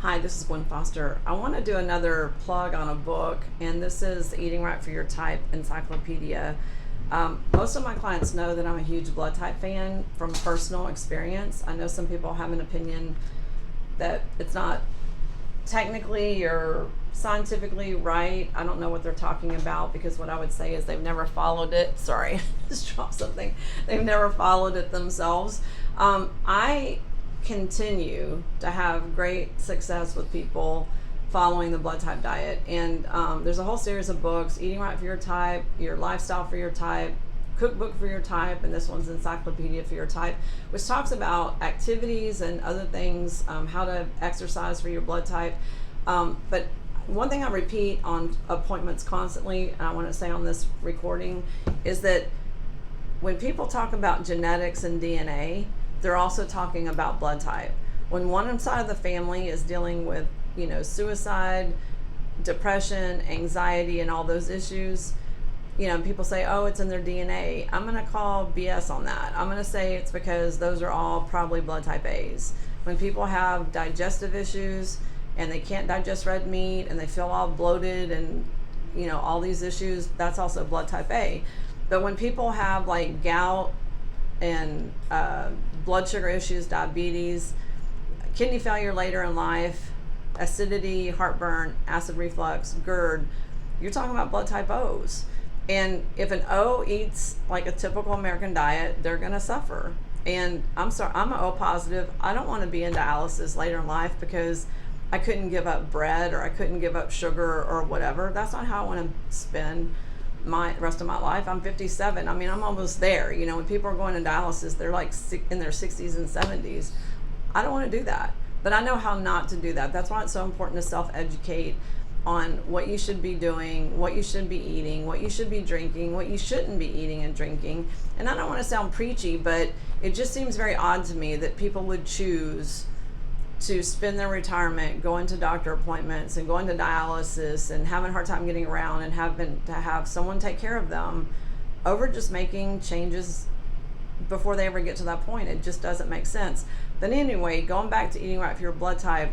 Hi, this is Gwen Foster. I want to do another plug on a book, and this is Eating Right for Your Type Encyclopedia. Most of my clients know that I'm a huge blood type fan from personal experience. I know some people have an opinion that it's not technically or scientifically right. I don't know what they're talking about, because what I would say is they've never followed it. Sorry, just dropped something. They've never followed it themselves. I continue to have great success with people following the blood type diet, and there's a whole series of books: Eating Right for Your Type, Your Lifestyle for Your Type, Cookbook for Your Type, and this one's Encyclopedia for Your Type, which talks about activities and other things, how to exercise for your blood type. But one thing I repeat on appointments constantly, and I want to say on this recording, is that when people talk about genetics and DNA, they're also talking about blood type. When one side of the family is dealing with, suicide, depression, anxiety, and all those issues, people say, oh, it's in their DNA. I'm going to call BS on that. I'm going to say it's because those are all probably blood type A's. When people have digestive issues and they can't digest red meat and they feel all bloated and, all these issues, that's also blood type A. But when people have like gout and blood sugar issues, diabetes, kidney failure later in life, acidity, heartburn, acid reflux, GERD, you're talking about blood type O's. And if an O eats like a typical American diet, they're going to suffer. And I'm sorry, I'm an O positive. I don't want to be in dialysis later in life because I couldn't give up bread or I couldn't give up sugar or whatever. That's not how I want to spend my rest of my life. I'm 57. I mean, I'm almost there. When people are going to dialysis, they're like in their 60s and 70s. I don't want to do that, but I know how not to do that. That's why it's so important to self-educate on what you should be doing, what you should be eating, what you should be drinking, what you shouldn't be eating and drinking. And I don't want to sound preachy, but it just seems very odd to me that people would choose to spend their retirement going to doctor appointments and going to dialysis and having a hard time getting around and having to have someone take care of them over just making changes before they ever get to that point. It just doesn't make sense. But anyway, going back to Eating Right for Your Blood Type,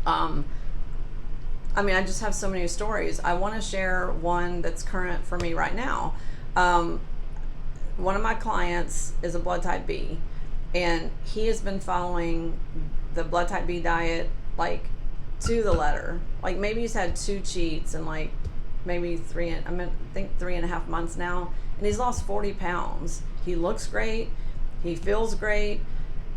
I just have so many stories. I want to share one that's current for me right now. One of my clients is a blood type B, and he has been following the blood type B diet like to the letter. Like maybe he's had 2 cheats in like maybe 3.5 months now, and he's lost 40 pounds. He looks great, he feels great,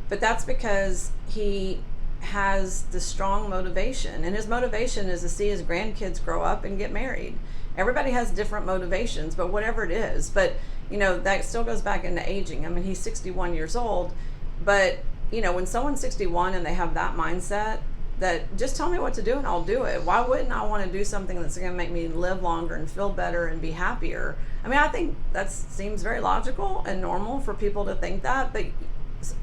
but that's because he has the strong motivation, and his motivation is to see his grandkids grow up and get married. Everybody has different motivations, but whatever it is, but that still goes back into aging. I mean, he's 61 years old, but when someone's 61 and they have that mindset, that just tell me what to do and I'll do it. Why wouldn't I want to do something that's going to make me live longer and feel better and be happier? I mean, I think that seems very logical and normal for people to think that, but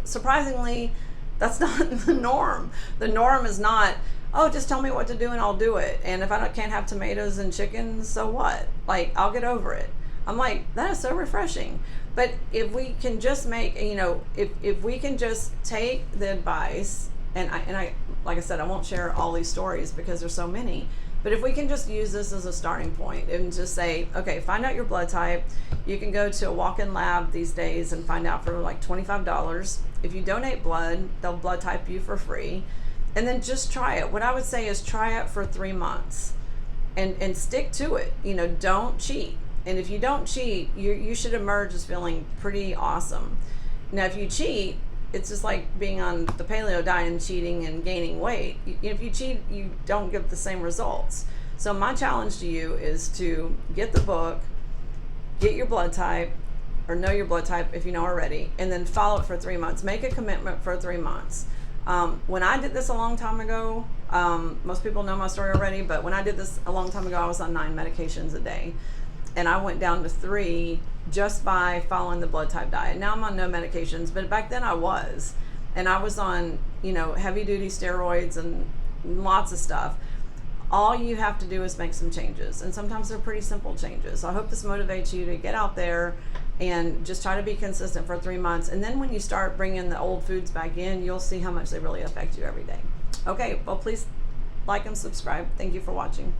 surprisingly, that's not the norm. The norm is not, oh, just tell me what to do and I'll do it. And if I can't have tomatoes and chicken, so what? Like, I'll get over it. I'm like, that is so refreshing. But if we can just make, if we can just take the advice, and I, like I said, I won't share all these stories because there's so many, but if we can just use this as a starting point and just say, okay, find out your blood type. You can go to a walk-in lab these days and find out for like $25. If you donate blood, they'll blood type you for free. And then just try it. What I would say is try it for 3 months and stick to it. Don't cheat. And if you don't cheat, you should emerge as feeling pretty awesome. Now, if you cheat, it's just like being on the paleo diet and cheating and gaining weight. If you cheat, you don't get the same results. So my challenge to you is to get the book, get your blood type, or know your blood type if you know already, and then follow it for 3 months. Make a commitment for 3 months. When I did this a long time ago, most people know my story already, but when I did this a long time ago, I was on 9 medications a day. And I went down to 3 just by following the blood type diet. Now I'm on no medications, but back then I was. And I was on, heavy duty steroids and lots of stuff. All you have to do is make some changes. And sometimes they're pretty simple changes. So I hope this motivates you to get out there and just try to be consistent for 3 months. And then when you start bringing the old foods back in, you'll see how much they really affect you every day. Okay, well, please like and subscribe. Thank you for watching.